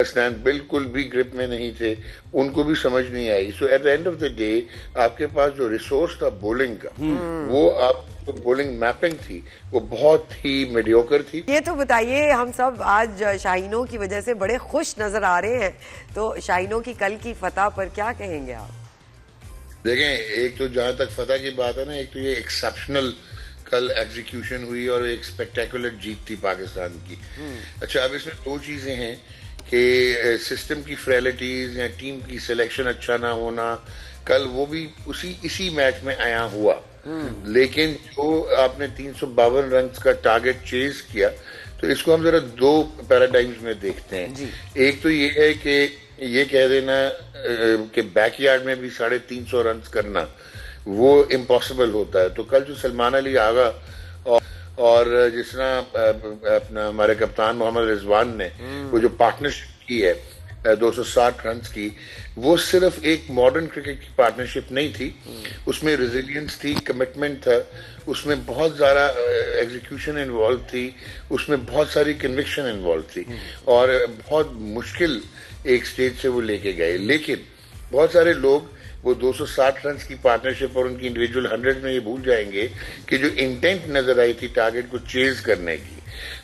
हसनैन बिल्कुल भी ग्रिप में नहीं थे, उनको भी समझ नहीं आई। So at the end of the day आपके पास जो रिसोर्स था बॉलिंग का, वो आप बॉलिंग मैपिंग थी वो बहुत ही मीडियोकर थी। ये तो बताइए, हम सब आज शाहीनों की वजह से बड़े खुश नजर आ रहे हैं, तो शाहीनों की कल की फतह पर क्या कहेंगे आप? देखें, एक तो जहां तक फतह की बात है ना, एक तो ये एक्सेप्शनल कल एग्जीक्यूशन हुई और एक स्पेक्टेकुलर जीत थी पाकिस्तान की। अच्छा, अब इसमें दो चीजें हैं कि सिस्टम की फ्रेलिटीज या टीम की सिलेक्शन अच्छा ना होना, कल वो भी इसी मैच में आया हुआ। लेकिन जो आपने 352 रन का टारगेट चेज किया, तो इसको हम जरा दो पैराडाइम्स में देखते हैं। एक तो ये है कि ये कह देना कि बैकयार्ड में भी 350 रन करना वो इम्पॉसिबल होता है। तो कल जो सलमान अली आगा और जिस तरह अपना हमारे कप्तान मोहम्मद रिजवान ने वो जो पार्टनरशिप की है 260 रन की, वो सिर्फ एक मॉडर्न क्रिकेट की पार्टनरशिप नहीं थी, उसमें रेजिलियंस थी, कमिटमेंट था, उसमें बहुत ज़्यादा एग्जीक्यूशन इन्वॉल्व थी, उसमें बहुत सारी कन्विक्शन इन्वॉल्व थी और बहुत मुश्किल एक स्टेज से वो लेके गए। लेकिन बहुत सारे लोग वो 260 रन की पार्टनरशिप और उनकी इंडिविजुअल 100 में ये भूल जाएंगे कि जो इंटेंट नजर आई थी टारगेट को चेज करने की,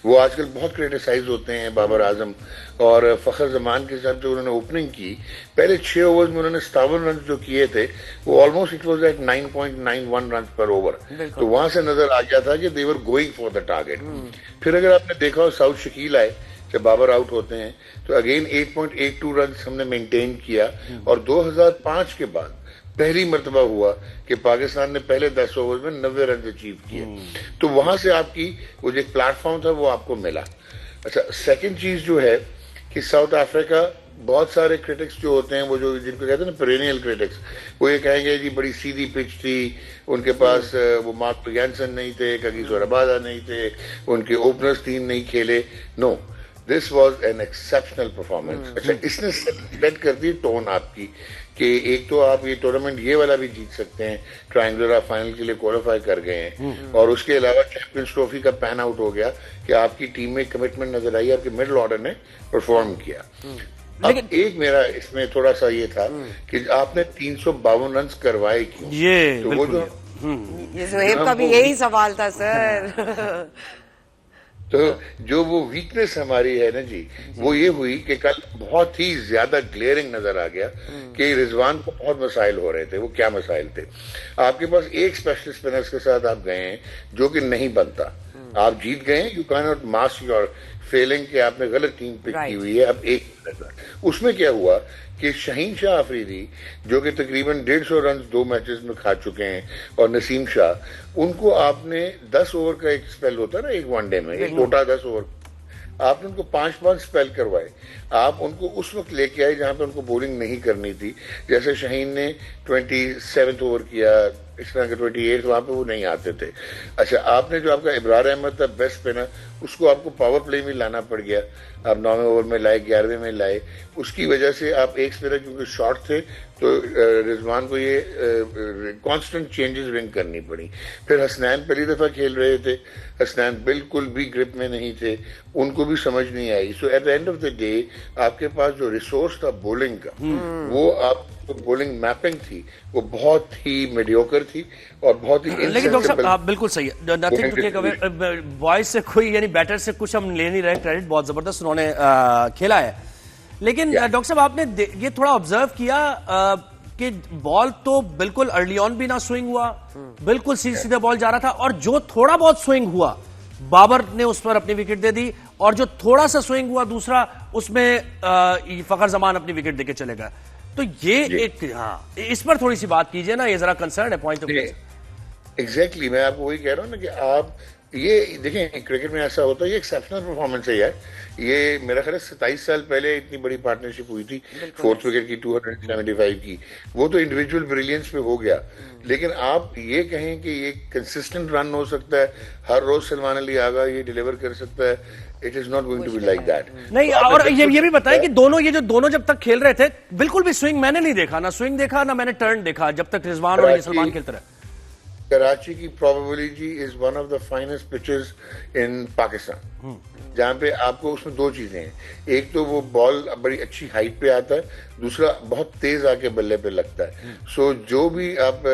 वो आजकल बहुत क्रिटिसाइज होते हैं। बाबर आजम और फखर जमान के साथ जो उन्होंने ओपनिंग की, पहले 6 ओवर्स में उन्होंने 57 रन जो किए थे, वो almost it was at 9.91 run पर ओवर। तो वहां से नजर आ गया था कि they were going for the target. फिर अगर आपने देखा हो साउथ शकील आए जब बाबर आउट होते हैं, तो अगेन 8.82 रन हमने मेंटेन किया और 2005 के बाद पहली मर्तबा हुआ कि पाकिस्तान ने पहले 10 ओवर में 90 रन अचीव किए। तो वहां से आपकी वो जो प्लेटफॉर्म था वो आपको मिला। अच्छा, सेकंड चीज जो है कि साउथ अफ्रीका, बहुत सारे क्रिटिक्स जो होते हैं, वो जो जिनको कहते हैं ना पेरेनियल क्रिटिक्स, वो ये कहेंगे जी बड़ी सीधी पिच थी, उनके पास वो मार्क जैनसन नहीं थे, कगिसो रबादा नहीं थे, उनके ओपनर्स 3 नहीं खेले। No, this was an exceptional performance. अच्छा, इसने सेट कर दी टोन आपकी कि एक तो आप ये टूर्नामेंट ये वाला भी जीत सकते हैं, ट्रायंगुलर आप फाइनल के लिए क्वालिफाई कर गए हैं, और उसके अलावा चैंपियंस ट्रॉफी का पैन आउट हो गया कि आपकी टीम में कमिटमेंट नजर आई, आपके मिडिल ऑर्डर ने परफॉर्म किया। अब एक मेरा इसमें थोड़ा सा ये था कि आपने 352 रन करवाए क्यों? ये तो वो जो ये सुहेब का भी यही सवाल था सर। तो जो वो वीकनेस हमारी है ना जी, वो ये हुई कि कल बहुत ही ज्यादा ग्लेयरिंग नजर आ गया कि रिजवान को बहुत मसाइल हो रहे थे। वो क्या मसाइल थे? आपके पास एक स्पेशलिस्ट स्पिनर्स के साथ आप गए हैं जो कि नहीं बनता। आप जीत गए, you can not mask your failing कि आपने गलत टीम पिक की हुई है। अब एक उसमें क्या हुआ कि शाहीन शाह अफरीदी जो कि तकरीबन 150 रन 2 मैचेस में खा चुके हैं, और नसीम शाह, उनको आपने 10 ओवर का एक स्पेल होता है ना एक वनडे में, एक कोटा 10 ओवर, आपने उनको 5-5 स्पेल करवाए। आप उनको उस वक्त लेके आए जहां पे उनको बॉलिंग नहीं करनी थी। जैसे शाहीन ने 27 ओवर किया, इस तरह के 28 वहां पे वो नहीं आते थे। अच्छा, आपने जो आपका इब्रार अहमद था बेस्ट स्पिनर, उसको आपको पावर प्ले में लाना पड़ गया। आप 9वें ओवर में लाए, 11वें में लाए, उसकी वजह से आप एक स्पिनर क्योंकि शॉर्ट थे तो रिजवान को ये कांस्टेंट चेंजेस रिंग करनी पड़ी। फिर हसनैन पहली दफा खेल रहे थे, हसनैन बिल्कुल भी ग्रिप में नहीं थे, उनको भी समझ नहीं आई। So at the end of the day आपके पास जो रिसोर्स था बॉलिंग का, वो आप बॉलिंग मैपिंग थी वो बहुत ही मीडियोकर थी और बहुत ही। लेकिन डॉक्टर साहब आप बिल्कुल सही है, nothing to take away, boys से कोई यानी बैटर से कुछ हम ले नहीं रहे, क्रेडिट बहुत जबरदस्त उन्होंने खेला है। लेकिन डॉक्टर साहब आपने ये थोड़ा ऑब्जर्व किया कि बॉल तो बिल्कुल अर्ली ऑन भी ना स्विंग हुआ, बिल्कुल सीधे सीधे बॉल जा रहा था, और जो थोड़ा बहुत स्विंग हुआ बाबर ने उस पर अपनी विकेट दे दी, और जो थोड़ा सा स्विंग हुआ दूसरा उसमें फखर जमान अपनी विकेट देके चले गए। तो ये एक, हाँ, इस पर थोड़ी सी बात कीजिए ना, ये जरा कंसर्न है पॉइंट ऑफ व्यू। एग्जैक्टली, मैं आपको वही कह रहा हूँ ना कि आप ये देखें, क्रिकेट में ऐसा होता है, ये एक्सेप्शनल परफॉर्मेंस है यार। ये मेरा ख्याल है 27 साल पहले इतनी बड़ी पार्टनरशिप हुई थी 4th विकेट की 275 की, वो तो इंडिविजुअल ब्रिलियंस पे हो गया। लेकिन आप ये कहें कि ये कंसिस्टेंट रन हो सकता है, हर रोज सलमान अली आगा ये डिलीवर कर सकता है, it is not going to be like that. नहीं, और ये भी बताएं कि दोनों जब तक खेल रहे थे बिल्कुल भी स्विंग मैंने नहीं देखा, ना स्विंग देखा ना मैंने टर्न देखा, जब तक रिजवान और सलमान खेलते रहे। कराची की probability is one of the finest pitches in Pakistan. जहाँ पे आपको उसमें दो चीजें हैं, एक तो वो बॉल बड़ी अच्छी हाइट पे आता है, दूसरा बहुत तेज आके बल्ले पे लगता है। सो जो भी आप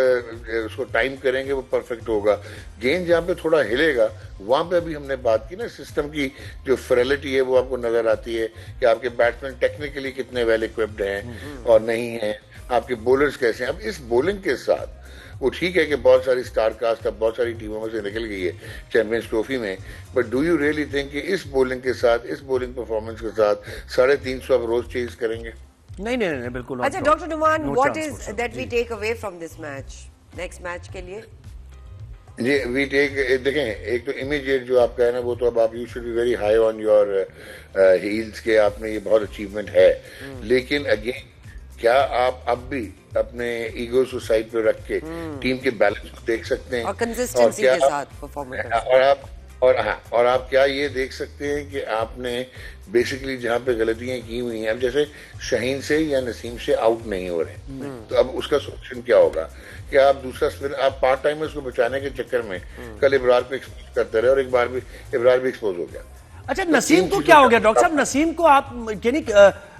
उसको टाइम करेंगे वो परफेक्ट होगा। गेंद जहाँ पे थोड़ा हिलेगा वहां पे अभी हमने बात की ना, सिस्टम की जो फ्रेलिटी है वो आपको नजर आती है कि आपके बैट्समैन टेक्निकली कितने वेल इक्विप्ड हैं और नहीं हैं, आपके बॉलर्स कैसे हैं। अब इस बॉलिंग के साथ वो ठीक है कि बहुत सारी स्टार कास्ट अब बहुत सारी टीमों में से निकल गई है चैंपियंस ट्रॉफी में, but do you really think कि इस बॉलिंग के साथ, इस बॉलिंग परफॉर्मेंस के साथ 350 आप रोज चेज करेंगे? नहीं बिल्कुल। अच्छा doctor Numan, what is that we take away from this match, next match के लिए? जी वी टेक, देखें एक तो इमीडिएट जो आपका है ना, वो तो अब आप you should be very high on your heels के, आपने ये बहुत अचीवमेंट है, लेकिन अगेन क्या आप अब भी अपने ईगो को साइड पे रख के टीम के बैलेंस को देख सकते हैं और कंसिस्टेंसी के साथ परफॉर्म कर सकते हैं? और आप क्या ये देख सकते हैं कि आपने बेसिकली जहां पे गलतियां की हुई हैं, अब जैसे शाहीन से या नसीम से आउट नहीं हो रहे, तो अब उसका सोल्यूशन क्या होगा कि आप दूसरा स्पिनर, आप पार्ट टाइमर्स को बचाने के चक्कर में कल इब्रार को एक्सपोज करते रहे और एक बार भी इब्रार भी एक्सपोज हो गया। अच्छा नसीम को क्या हो गया डॉक्टर साहब? नसीम को आप यानी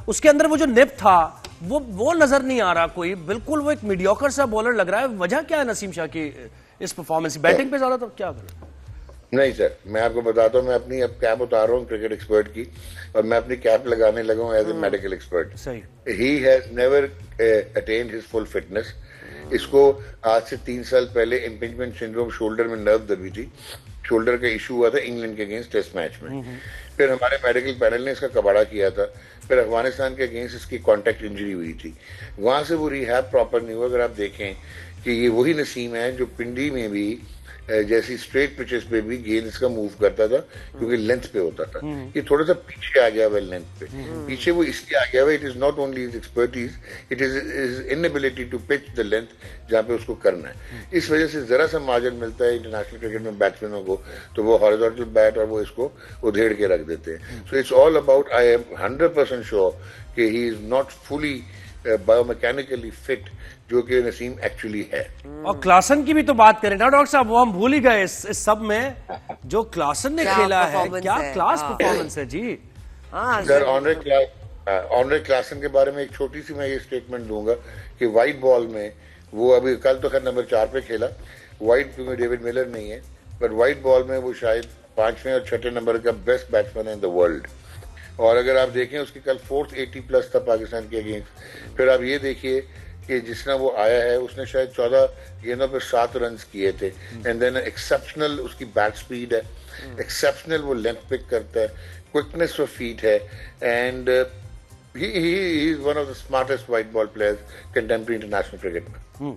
उसके अंदर वो जो निप था वो नजर नहीं आ रहा कोई, बिल्कुल वो एक मीडियोकर सा बॉलर लग रहा है। वजह क्या है नसीम शाह की इस परफॉर्मेंस? बैटिंग पे ज्यादा तो क्या कर? नहीं सर, मैं आपको बताता हूँ, मैं अपनी अब कैप उतार रहा हूँ क्रिकेट एक्सपर्ट की और मैं अपनी कैप लगाने लगा हूँ एज ए मेडिकल एक्सपर्ट। सही। He has never attend his full fitness. इसको आज से 3 साल पहले इम्पिंजमेंट सिंड्रोम, शोल्डर में नर्व दबी थी, शोल्डर का इशू हुआ था इंग्लैंड के अगेंस्ट टेस्ट मैच में। फिर हमारे मेडिकल पैनल ने इसका कबाड़ा किया था, फिर अफगानिस्तान के अगेंस्ट इसकी कॉन्टैक्ट इंजरी हुई थी, वहां से वो रिहैब प्रॉपर नहीं हुआ। अगर आप देखें कि ये वही नसीम है जो पिंडी में भी जैसी स्ट्रेट पिचेस पे भी गेंद इसका मूव करता था क्योंकि लेंथ पे होता था। ये थोड़ा सा पीछे आ गया हुआ लेंथ पे, पीछे वो इसलिए आ गया हुआ, it is not only his expertise, it is his inability to pitch the length जहाँ पे उसको करना है। इस वजह से जरा सा मार्जिन मिलता है इंटरनेशनल क्रिकेट में बैट्समैनों को, तो वो हॉरिजॉन्टल बैट और वो इसको उधेड़ के रख देते हैं। So it's all about, I am 100% sure कि he is not fully biomechanically fit, जो कि नसीम एक्चुअली है। और क्लासन की भी तो बात करें ना डॉक्टर साहब, वो हम भूल ही गए इस सब में जो क्लासन ने खेला है, क्या क्लास परफॉर्मेंस है जी। सर ऑनरे क्लासन के बारे में एक छोटी सी मैं ये स्टेटमेंट दूंगा कि वाइट बॉल में वो अभी कल तो खैर नंबर 4 पे खेला, वाइट क्योंकि डेविड मिलर नहीं है, बट वाइट बॉल में वो शायद 5वें और 6ठे नंबर का बेस्ट बैट्समैन है इन द वर्ल्ड। और अगर आप देखें उसकी कल 4th 80+ था पाकिस्तान के अगेंस्ट। फिर आप ये देखिए कि जिसना वो आया है उसने शायद 14 गेंदों पर 7 रन किए थे, एंड देन एक्सेप्शनल उसकी बैट स्पीड है, एक्सेप्शनल वो लेंथ पिक करता है, क्विकनेस ऑफ फीट है, and he is one of the smartest white ball players contemporary international cricket में।